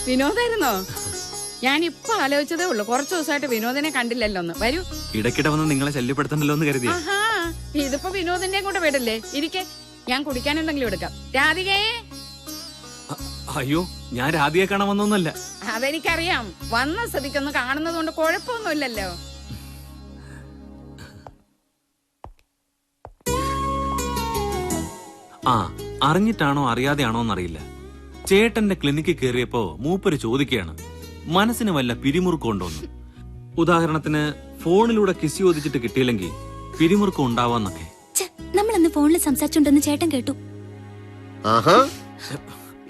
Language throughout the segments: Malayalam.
വിനോദായിരുന്നോ? ഞാനിപ്പോ ആലോചിച്ചതേ ഉള്ളൂ, കുറച്ചു ദിവസമായിട്ട് വിനോദിനെ കണ്ടില്ലല്ലോ. ഒന്ന് വരൂ. ഇടയ്ക്കിടെ വന്ന് നിങ്ങളെ ശല്യപ്പെടുത്തണ്ടല്ലോ എന്ന് കരുതി. ആഹാ, ഇതിപ്പോ വിനോദിന്റെയും കൂടെ വീടല്ലേ. ഇരിക്കെ, ഞാൻ കുടിക്കാൻ എന്തെങ്കിലും എടുക്കാം. രാധികേ. അയ്യോ, ഞാൻ രാധികയെ കാണാൻ വന്നൊന്നുമല്ല. അതെനിക്കറിയാം. വന്ന സ്ഥിതിക്കൊന്ന് കാണുന്നത് കൊണ്ട് കുഴപ്പമൊന്നുമില്ലല്ലോ. ആ, അറിഞ്ഞിട്ടാണോ അറിയാതെയാണോ എന്നറിയില്ല, ചേട്ടന്റെ ക്ലിനിക്കിൽ കയറിയപ്പോ മൂപ്പര് ചോദിക്കുകയാണ് മനസ്സിന് വല്ല പിരിമുറുക്കമുണ്ടോന്ന്. ഉദാഹരണത്തിന് ഫോണിലൂടെ കിസ് ചോദിച്ചിട്ട് കിട്ടിയില്ലെങ്കിൽ പിരിമുറുക്കം ഉണ്ടാവാന്നൊക്കെ. നമ്മളന്ന് ഫോണിൽ സംസാരിച്ചുണ്ടെന്ന് ചേട്ടൻ കേട്ടു. ആഹാ,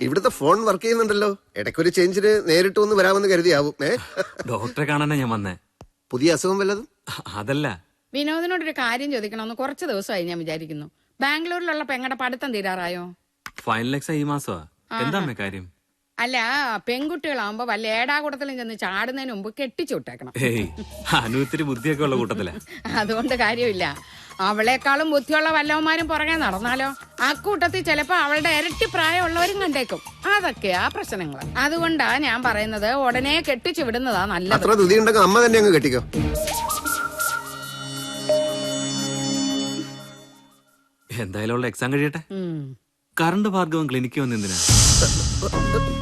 ഇവിടുത്തെ ഫോൺ വർക്ക് ചെയ്യുന്നുണ്ടല്ലോ. ഇടയ്ക്കൊരു ചേഞ്ചിന് നേരിട്ട് ഒന്ന് വരാമെന്ന് കരുതിയാവും. ഡോക്ടറെ കാണാനാ ഞാൻ വന്നേ. പുതിയ അസുഖം വല്ലതും? അതല്ല, വിനോദിനോടൊരു കാര്യം ചോദിക്കണമെന്ന് കുറച്ച് ദിവസമായി ഞാൻ വിചാരിക്കുന്നു. ബാംഗ്ലൂരിലുള്ള പെങ്ങടെ പഠിത്തം തീരാറായോ? ഫൈനൽ എക്സാം ഈ മാസമാ. എന്താ കാര്യം? അല്ല, പെൺകുട്ടികളാവുമ്പോ വല്ല ഏടാകൂടത്തിലും ചെന്ന് ചാടുന്നതിന് മുമ്പ് കെട്ടിച്ചു വിട്ടേക്കണം. അനുത്തിരി ബുദ്ധിയൊക്കെ ഉള്ള കൂട്ടത്തില. അതുകൊണ്ട് കാര്യമില്ല. അവളെക്കാളും ബുദ്ധിയുള്ള വല്ലവന്മാരും പുറകെ നടന്നാലോ? അക്കൂട്ടത്തിൽ ചിലപ്പോ അവളുടെ ഇരട്ടി പ്രായമുള്ളവരും കണ്ടേക്കും. അതൊക്കെയാ പ്രശ്നങ്ങൾ. അതുകൊണ്ടാ ഞാൻ പറയുന്നത് ഉടനെ കെട്ടിച്ചു വിടുന്നതാ നല്ലത്. അത്ര ധൃതി ഉണ്ടെങ്കിൽ അമ്മ തന്നെ അങ്ങ് കെട്ടിക്കോ. എന്തായാലും ഉള്ള എക്സാം കഴിയട്ടെ. കറണ്ട് ഭാർഗവൻ ക്ലിനിക്ക് വന്നെന്തിനാ?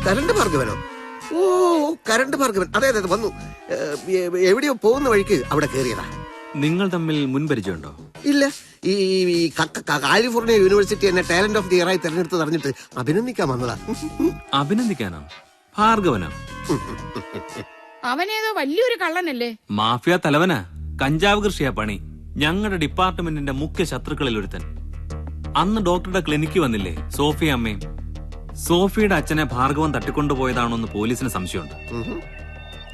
കരണ്ട് ഭാർഗവനോ? ഓ, കരണ്ട് ഭാർഗവൻ. അതെ അതെ, വന്നു. എവിടെയോ പോകുന്ന വഴിക്ക് അവിടെ കയറിയതാ. നിങ്ങൾ തമ്മിൽ മുൻപരിചയമുണ്ടോ? ഇല്ല. ഈ കാലിഫോർണിയ യൂണിവേഴ്സിറ്റി എന്നെ ടാലന്റ് ഓഫ് ദി ഇയർ ആയി തെരഞ്ഞെടുത്ത് അറിഞ്ഞിട്ട് അഭിനന്ദിക്കാൻ വന്നതാ. അഭിനന്ദിക്കാനോ? ഭാർഗവനോ? അവനേതോ വലിയൊരു കള്ളനല്ലേ? മാഫിയ തലവനാ. കഞ്ചാവ് കൃഷിയാ പണി. ഞങ്ങളുടെ ഡിപ്പാർട്ട്മെന്റിന്റെ മുഖ്യ ശത്രുക്കളിൽ ഒരുത്തൻ. അന്ന് ഡോക്ടറുടെ ക്ലിനിക്ക് വന്നില്ലേ സോഫിയ അമ്മയും? സോഫിയുടെ അച്ഛനെ ഭാർഗവൻ തട്ടിക്കൊണ്ടുപോയതാണോന്ന് പോലീസിന് സംശയമുണ്ട്.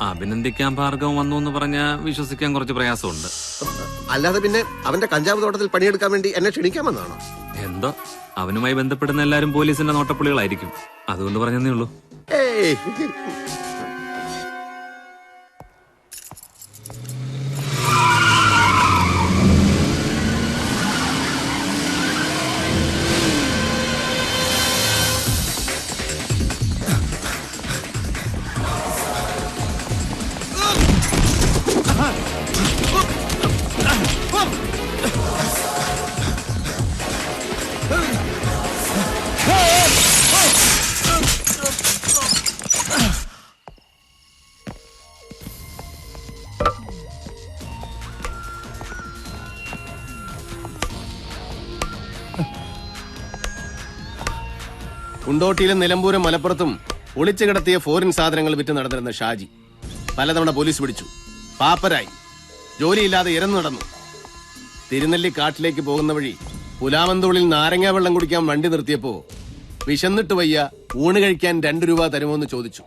അഭിനന്ദിക്കാൻ ഭാർഗവൻ വന്നു എന്ന് പറഞ്ഞാൽ വിശ്വസിക്കാൻ കുറച്ച് പ്രയാസമുണ്ട്. അല്ലാതെ പിന്നെ അവന്റെ കഞ്ചാവ് തോട്ടത്തിൽ പണിയെടുക്കാൻ വേണ്ടി എന്നെ ക്ഷണിക്കാമെന്നാണോ? എന്തോ, അവനുമായി ബന്ധപ്പെടുന്ന എല്ലാരും പോലീസിന്റെ നോട്ടപ്പുള്ളികളായിരിക്കും. അതുകൊണ്ട് പറഞ്ഞതേ ഉള്ളൂ. ഏയ്, കുണ്ടോട്ടിയിലും നിലമ്പൂരും മലപ്പുറത്തും ഒളിച്ചു കിടത്തിയ ഫോറിൻ സാധനങ്ങൾ വിറ്റ് നടന്നിരുന്ന ഷാജി പലതവണ പോലീസ് പിടിച്ചു. പാപ്പരായി. ജോലിയില്ലാതെ ഇരന്നു നടന്നു. തിരുനെല്ലി കാട്ടിലേക്ക് പോകുന്ന വഴി പുലാമന്തോളിൽ നാരങ്ങാ വെള്ളം കുടിക്കാൻ വണ്ടി നിർത്തിയപ്പോ വിശന്നിട്ട് വയ്യ, ഊണ് കഴിക്കാൻ 2 രൂപ തരുമോന്ന് ചോദിച്ചു.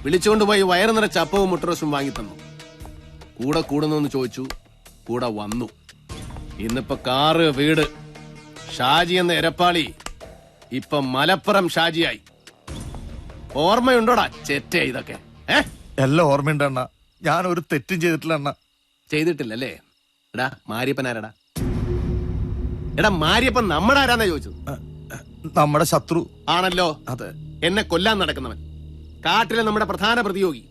വിളിച്ചുകൊണ്ടുപോയി വയറ് നിറച്ച അപ്പവും മുട്ടറോസും വാങ്ങിത്തന്നു. കൂടെ കൂടുന്നോന്ന് ചോദിച്ചു. കൂടെ വന്നു. ഇന്നിപ്പോ കാറ്, വീട്. ഷാജി എന്ന എരപ്പാളി ഇപ്പൊ മലപ്പുറം ഷാജിയായി. ഓർമ്മയുണ്ടോടാ ചെറ്റ ഇതൊക്കെ? എല്ലാം ഓർമ്മയുണ്ട് അണ്ണ. ഞാൻ ഒരു തെറ്റും ചെയ്തിട്ടില്ല അണ്ണ. ചെയ്തിട്ടില്ലല്ലേ? എടാ മാരിയപ്പൻ ആരാടാ? എടാ മാരിയപ്പൻ നമ്മുടെ ആരാന്നാ ചോദിച്ചത്? നമ്മുടെ ശത്രു ആണല്ലോ. അതെ. എന്നെ കൊല്ലാൻ നടക്കുന്നവൻ, കാട്ടിലെ നമ്മുടെ പ്രധാന പ്രതിയോഗി.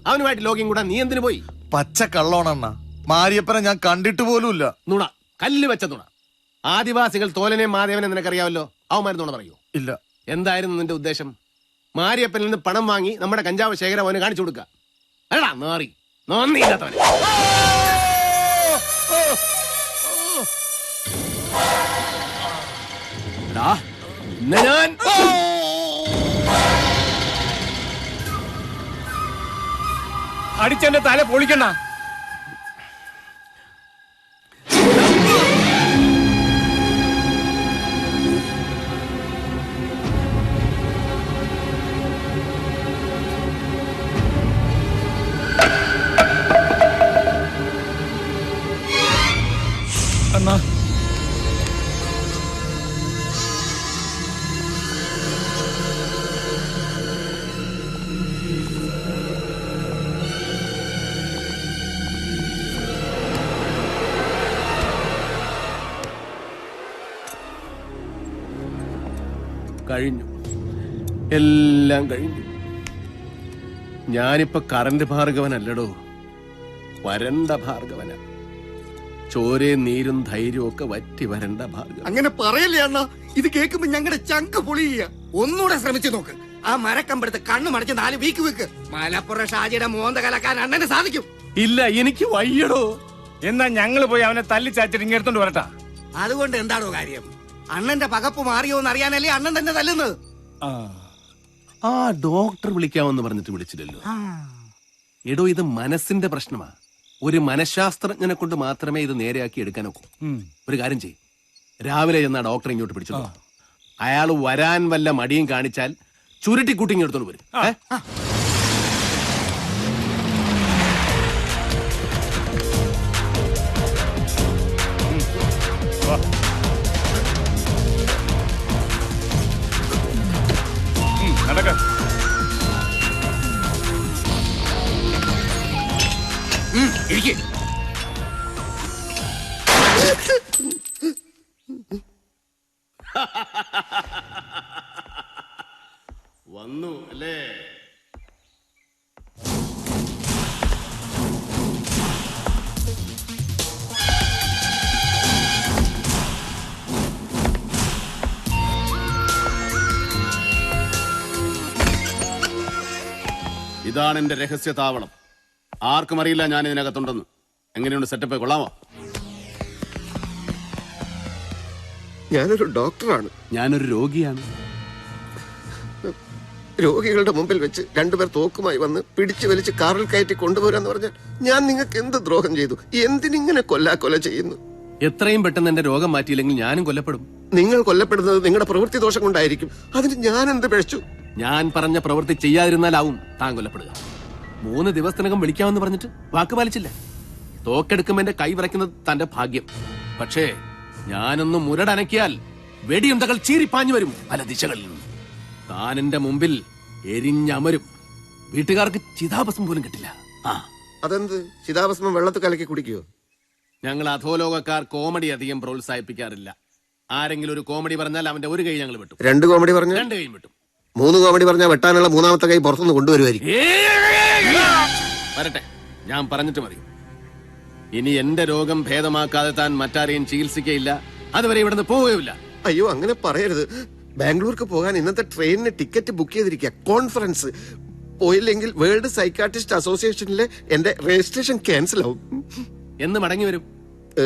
അവനുമായിട്ട് ലോകം കൂടാ നീ എന്തിനു പോയി? പച്ച കള്ളോണണ്ണ. മാരിയപ്പനെ ഞാൻ കണ്ടിട്ട് പോലുമില്ല. നുണ, കല്ല് വെച്ച നുണ. ആദിവാസികൾ തോലനെയും മാധവനെ നിനക്കറിയാവല്ലോ. അവന്മാർ നുണ പറയൂ? ഇല്ല. എന്തായിരുന്നു നിന്റെ ഉദ്ദേശം? മാരിയപ്പനിൽ നിന്ന് പണം വാങ്ങി നമ്മുടെ കഞ്ചാവ് ശേഖരം അവന് കാണിച്ചു കൊടുക്കുക. അല്ലടാ നാറി, നന്ദിയില്ലാത്തവനെ. ഞാൻ അടിച്ചെന്റെ തല പൊളിക്കണ്ട. അണ്ണാ, കഴിഞ്ഞു, എല്ലാം കഴിഞ്ഞു. ഞാനിപ്പോ കറന്റ് ഭാർഗവനല്ലടോ, വരണ്ട ഭാർഗവന. ചോരയും നീരും ധൈര്യവും ഒക്കെ വറ്റി വരണ്ട ഭാർഗവൻ. അങ്ങനെ പറയല്ലേ അണ്ണ, ഇത് കേൾക്കുമ്പോ ഞങ്ങളുടെ ചങ്ക് പൊളിയ. ഒന്നുകൂടെ ശ്രമിച്ചു നോക്ക്. ആ മരക്കമ്പെടുത്ത് കണ്ണു മടച്ച് 4 വീക്ക് വെക്ക്. മലപ്പുറം ഷാജിയുടെ മോന്ത കലക്കാൻ അണ്ണന് സാധിക്കും. ഇല്ല, എനിക്ക് വയ്യടോ. എന്നാ ഞങ്ങള് പോയി അവനെ തല്ലി ചാച്ചിട്ട് ഇങ്ങെടുത്തോണ്ട് വരട്ടാ. അതുകൊണ്ട് എന്താണോ കാര്യം? അണ്ണന്റെ പകപ്പ് മാറിയോ എന്ന് അറിയാനല്ലേ അണ്ണൻ തന്നെ തല്ലുന്നത്. ആ ഡോക്ടർ വിളിക്കാമെന്ന് പറഞ്ഞിട്ട് വിളിച്ചില്ലല്ലോ. എടോ, ഇത് മനസ്സിന്റെ പ്രശ്നമാ. ഒരു മനഃശാസ്ത്രജ്ഞനെ കൊണ്ട് മാത്രമേ ഇത് നേരെയാക്കി എടുക്കാനൊക്കൂ. ഒരു കാര്യം ചെയ്യ്, രാവിലെ ചെന്നാ ഡോക്ടർ ഇങ്ങോട്ട് പിടിച്ചു. അയാൾ വരാൻ വല്ല മടിയും കാണിച്ചാൽ ചുരുട്ടിക്കൂട്ടി ഇങ്ങെടുത്തോണ്ട് വരും. നടക്ക. വന്നു അല്ലേ? ഇതാണ് എന്റെ രഹസ്യ താവളം. ആർക്കും അറിയില്ല ഞാൻ ഇതിനകത്തുണ്ടെന്ന്. എങ്ങനെയുണ്ട് സെറ്റപ്പ്? കൊള്ളാമോ? ഞാനൊരു ഡോക്ടറാണ്. ഞാനൊരു രോഗിയാണ്. രോഗികളുടെ മുമ്പിൽ വെച്ച് 2 പേർ തോക്കുമായി വന്ന് പിടിച്ചു വലിച്ച് കാറിൽ കയറ്റി കൊണ്ടുപോരാന്ന് പറഞ്ഞാൽ ഞാൻ നിങ്ങൾക്ക് എന്ത് ദ്രോഹം ചെയ്തു? എന്തിനിങ്ങനെ കൊല്ല ചെയ്യുന്നു? എത്രയും പെട്ടെന്ന് എന്റെ രോഗം മാറ്റിയില്ലെങ്കിൽ ഞാനും കൊല്ലപ്പെടും. നിങ്ങൾ കൊല്ലപ്പെടുന്നത് നിങ്ങളുടെ പ്രവൃത്തി ദോഷം കൊണ്ടായിരിക്കും. അതിന് ഞാൻ എന്ത് പിഴച്ചു? ഞാൻ പറഞ്ഞ പ്രവൃത്തി ചെയ്യാതിരുന്നാലാവും താൻ കൊല്ലപ്പെടുക. 3 ദിവസത്തിനകം വിളിക്കാമെന്ന് പറഞ്ഞിട്ട് വാക്ക് പാലിച്ചില്ല. തോക്കെടുക്കുമ്പോ എന്റെ കൈ വിറയ്ക്കുന്നത് തന്റെ ഭാഗ്യം. പക്ഷേ ഞാനൊന്ന് മുരടനക്കിയാൽ വെടിയുണ്ടകൾ ചീറിപ്പാഞ്ഞു വരും പല ദിശകളിലും. താൻ എന്റെ മുമ്പിൽ എരിഞ്ഞമരും. വീട്ടുകാർക്ക് ചിതാഭസ്മം പോലും കിട്ടില്ല. അതെന്ത്? ചിതാഭസ്മം വെള്ളത്തിൽ കലക്കി കുടിക്കുവോ? ഞങ്ങൾ അധോലോകക്കാർ കോമഡി അധികം പ്രോത്സാഹിപ്പിക്കാറില്ല. ആരെങ്കിലും ഒരു കോമഡി പറഞ്ഞാൽ അവന്റെ ഒരു കൈ ഞങ്ങൾ വെട്ടും. 2 കോമഡി പറഞ്ഞ 2 കൈയും വെട്ടും. 3 കോമഡി പറഞ്ഞാൽ വെട്ടാനുള്ള 3ാമത്തെ കൈ പുറത്തുനിന്ന് കൊണ്ടുവരുമായിരിക്കും. വരട്ടെ, ഞാൻ പറഞ്ഞിട്ട് മതി. ഇനി എന്റെ രോഗം ഭേദമാക്കാതെ താൻ മറ്റാരെയും ചികിത്സിക്കയില്ല. അതുവരെ ഇവിടുന്ന് പോവുകയില്ല. അയ്യോ, അങ്ങനെ പറയരുത്. ബാംഗ്ലൂർക്ക് പോകാൻ ഇന്നത്തെ ട്രെയിനിന് ടിക്കറ്റ് ബുക്ക് ചെയ്തിരിക്കുക. കോൺഫറൻസ് പോയില്ലെങ്കിൽ വേൾഡ് സൈക്കാട്രിസ്റ്റ് അസോസിയേഷനിലെ എന്റെ രജിസ്ട്രേഷൻ ക്യാൻസൽ ആവും. എന്ന് മടങ്ങി വരും?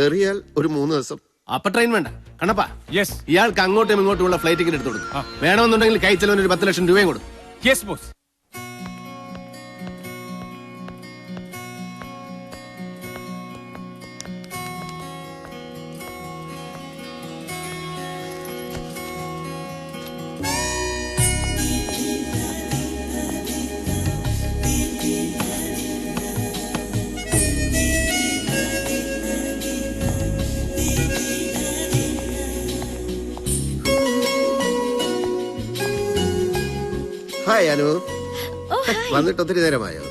ഏറിയാൽ ഒരു 3 ദിവസം. അപ്പൊ ട്രെയിൻ വേണ്ട കണ്ണപ്പാ. യെസ് ഇയാൾക്ക് അങ്ങോട്ടും ഇങ്ങോട്ടുമുള്ള ഫ്ലൈറ്റ് ടിക്കറ്റ് എടുത്തു കൊടുക്കും. വേണമെന്നുണ്ടെങ്കിൽ കൈ ചെലവിന് ഒരു 10 ലക്ഷം രൂപയും കൊടുക്കും. Yes boss. ഹായ് അനു. വന്നിട്ട് ഒത്തിരി നേരമായോ?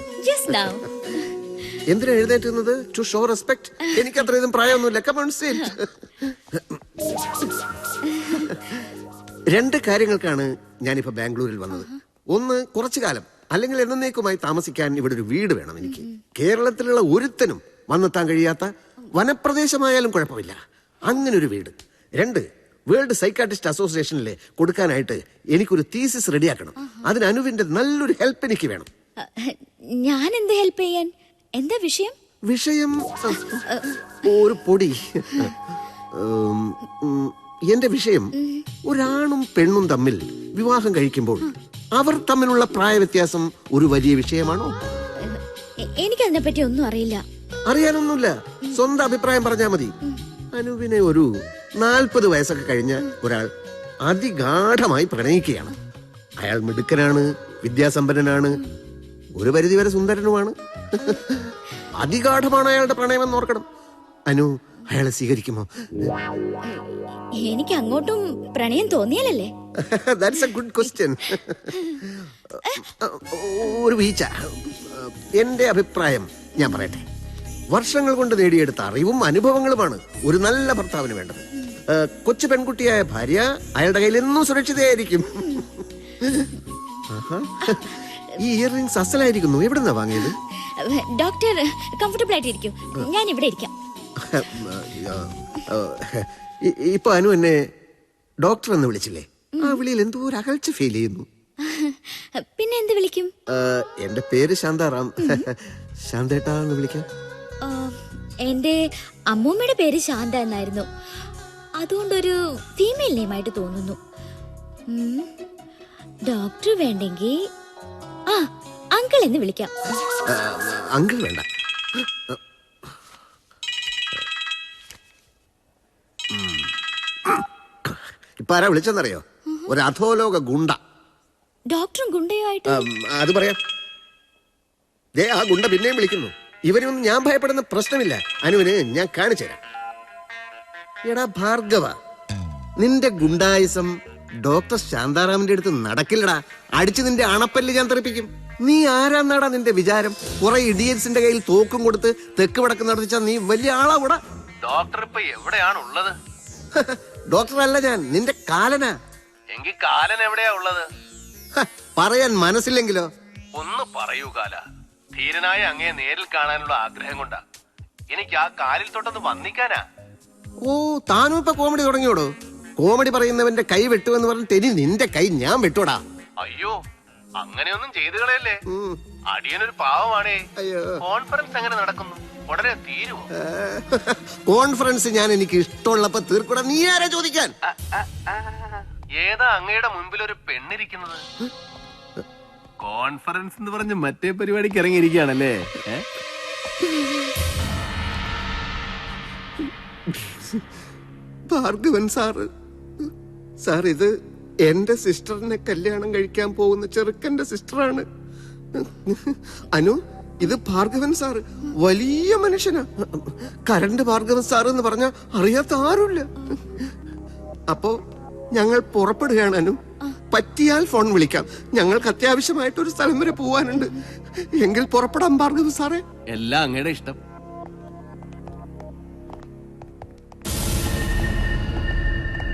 എന്തിനാ എഴുന്നേറ്റുന്നത്? To show respect. എനിക്ക് അത്രയും പ്രായമൊന്നുമില്ല. Come on, sit. 2 കാര്യങ്ങൾക്കാണ് ഞാനിപ്പോ ബാംഗ്ലൂരിൽ വന്നത്. ഒന്ന്, കുറച്ചു കാലം അല്ലെങ്കിൽ എന്നേക്കുമായി താമസിക്കാൻ ഇവിടെ ഒരു വീട് വേണം എനിക്ക്. കേരളത്തിലുള്ള ഒരുത്തനും വന്നെത്താൻ കഴിയാത്ത വനപ്രദേശമായാലും കുഴപ്പമില്ല, അങ്ങനെ ഒരു വീട്. 2, വേൾഡ് സൈക്കാട്രിസ്റ്റ് അസോസിയേഷനിലെ കൊടുക്കാനായിട്ട് എനിക്കൊരു തീസിസ് റെഡിയാക്കണം. അതിന് അനുവിന്റെ നല്ലൊരു ഹെൽപ്പ് എനിക്ക് വേണം. ഞാൻ എന്ത് ഹെൽപ്പ് ചെയ്യാൻ? എന്താ വിഷയം? വിഷയം ഒരു പൊടി. എന്റെ വിഷയം, ഒരാണും പെണ്ണും തമ്മിൽ വിവാഹം കഴിക്കുമ്പോൾ അവർ തമ്മിലുള്ള പ്രായ വ്യത്യാസം ഒരു വലിയ വിഷയമാണോ? എനിക്കതിനെ പറ്റി ഒന്നും അറിയില്ല. അറിയാനൊന്നുമില്ല, സ്വന്തം അഭിപ്രായം പറഞ്ഞാൽ മതി. അനുവിനെ ഒരു 40 വയസ്സൊക്കെ കഴിഞ്ഞ ഒരാൾ അതിഗാഠമായി പ്രണയിക്കുകയാണ്. അയാൾ മിടുക്കനാണ്, വിദ്യാസമ്പന്നനാണ്, ഒരു പരിധിവരെ സുന്ദരനുമാണ്. അതിഗാഠമാണ് അയാളുടെ പ്രണയമെന്ന് ഓർക്കണം. അനു അയാളെ സ്വീകരിക്കുമോ? എനിക്ക് അങ്ങോട്ടും പ്രണയം തോന്നിയാലല്ലേ? That's a good question. ഒരു വീഴ്ച. എന്റെ അഭിപ്രായം ഞാൻ പറയട്ടെ. വർഷങ്ങൾ കൊണ്ട് നേടിയെടുത്ത അറിവും അനുഭവങ്ങളുമാണ് ഒരു നല്ല ഭർത്താവിന് വേണ്ടത്. കൊച്ചു പെൺകുട്ടിയായ ഭാര്യ അയാളുടെ കയ്യിൽ എന്നും സുരക്ഷിതയായിരിക്കും. ഈ ഇയർ റിംഗ്സ് അസലായിരിക്കുന്നു. എവിടെന്നാ വാങ്ങിയത്? ഡോക്ടർ കംഫർട്ടബിൾ ആയിട്ടിരിക്കും, ഞാൻ ഇവിടെ ഇരിക്കാം. ഇപ്പൊ അനു എന്നെ ഡോക്ടർ എന്ന് വിളിച്ചില്ലേ? ആ വിളിയിൽ എന്തോ ഒരു അകൽച്ച ഫീൽ ചെയ്യുന്നു. പിന്നെ എന്ത് വിളിക്കും? എന്റെ പേര് ശാന്താറാം. ശാന്തേട്ടാ എന്ന് വിളിക്കാം. എന്റെ അമ്മൂമ്മയുടെ പേര് ശാന്ത എന്നായിരുന്നു, അതുകൊണ്ടൊരു ഫീമെയിൽ നെയിമായിട്ട് തോന്നുന്നു. ഡോക്ടർ വേണ്ടെങ്കിൽ അങ്കിൾ എന്ന് വിളിക്കാം. അങ്കിൾ വേണ്ട. ഇപ്പൊ ആരാ വിളിച്ചെന്നറിയോ? ഒരു അധോലോക ഗുണ്ട. ഡോക്ടറും ഗുണ്ടയോ ആയിട്ട്? അത് പറയാം. ആ ഗുണ്ട പിന്നെയും വിളിക്കുന്നു. ഇവരൊന്നും ഞാൻ ഭയപ്പെടുന്ന പ്രശ്നമില്ല. അനുവിന് ഞാൻ കാണിച്ചു തരാം. എടാ ഭാർഗവ, നിന്റെ ഗുണ്ടായുസം ഡോക്ടർ ശാന്താറാമിന്റെ അടുത്ത് നടക്കില്ലടാ. അടിച്ച് നിന്റെ അണപ്പല്ല് ഞാൻ തെറിപ്പിക്കും. നീ ആരാന്നാടാ നിന്റെ വിചാരം? കുറെ ഇഡിയറ്റ്സിന്റെ കയ്യിൽ തോക്കും കൊടുത്ത് തെക്ക് വടക്ക് നടത്തിച്ചാ നീ വലിയ ആളാകൂടാ. ഡോക്ടർ ഇപ്പൊ എവിടെയാണ് ഉള്ളത്? ഡോക്ടർ അല്ല ഞാൻ, നിന്റെ കാലനാ. എങ്കിൽ കാലൻ എവിടെയാ ഉള്ളത്? പറയാൻ മനസ്സില്ലെങ്കിലോ? ഒന്ന് പറയൂ കാല. ധീരനായ അങ്ങയെ നേരിൽ കാണാനുള്ള ആഗ്രഹം കൊണ്ടാ. എനിക്ക് ആ കാലിൽ തൊട്ടൊന്ന് വന്നിക്കാനാ. ഓ, താനും ഇപ്പൊ കോമഡി തുടങ്ങിയോടോ? കോമഡി പറയുന്നവന്റെ കൈ വെട്ടുവെന്ന് പറഞ്ഞിട്ട് ഇനി നിന്റെ കൈ ഞാൻ വെട്ടോടാ. അയ്യോ, അങ്ങനെയൊന്നും ചെയ്തു കളയല്ലേ. അടിയനൊരു പാവമാണേ. കോൺഫറൻസ് എങ്ങനെ നടക്കുന്നു? ഉടനെ തീരുമോ? കോൺഫറൻസ് ഞാൻ എനിക്ക് ഇഷ്ടമുള്ളപ്പോ തീർക്കൂടാ. നീ ആരാ ചോദിക്കാൻ? ഏതാ അങ്ങയുടെ മുൻപിൽ ഒരു പെണ്ണിരിക്കുന്നത്? കോൺഫറൻസ് എന്ന് പറഞ്ഞ് മറ്റേ പരിപാടിക്ക് ഇറങ്ങിയിരിക്കുകയാണല്ലേ? ഭാർഗവൻ സാറ്. സാർ, ഇത് എന്റെ സിസ്റ്ററിനെ കല്യാണം കഴിക്കാൻ പോകുന്ന ചെറുക്കന്റെ സിസ്റ്ററാണ്. അനു, ഇത് ഭാർഗവൻ സാറ്. വലിയ മനുഷ്യനാ. കരണ്ട് ഭാർഗവൻ സാർ എന്ന് പറഞ്ഞ അറിയാത്ത ആരുമില്ല. അപ്പോ ഞങ്ങൾ പുറപ്പെടുകയാണ് അനു. പറ്റിയാൽ ഫോൺ വിളിക്കാം. ഞങ്ങൾക്ക് അത്യാവശ്യമായിട്ടൊരു സ്ഥലം വരെ പോവാനുണ്ട്. എങ്കിൽ പുറപ്പെടാം ഭാർഗവൻ സാറേ. എല്ലാം അങ്ങയുടെ ഇഷ്ടം.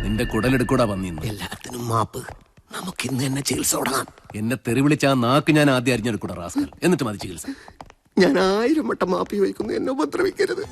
നിന്റെ കുടലെടുക്കൂടാ വന്നിന്ന്. എല്ലാത്തിനും മാപ്പ്. നമുക്ക് ഇന്ന് തന്നെ ചികിത്സ തുടങ്ങാം. എന്നെ തെറി വിളിച്ച ആ നാക്ക് ഞാൻ ആദ്യം അറിഞ്ഞെടുക്കൂടാ റാസ്കൽ. എന്നിട്ട് മതി ചികിത്സ. ഞാൻ 1000 വട്ടം മാപ്പി വയ്ക്കുന്നു. എന്നെ ഉപദ്രവിക്കരുത്.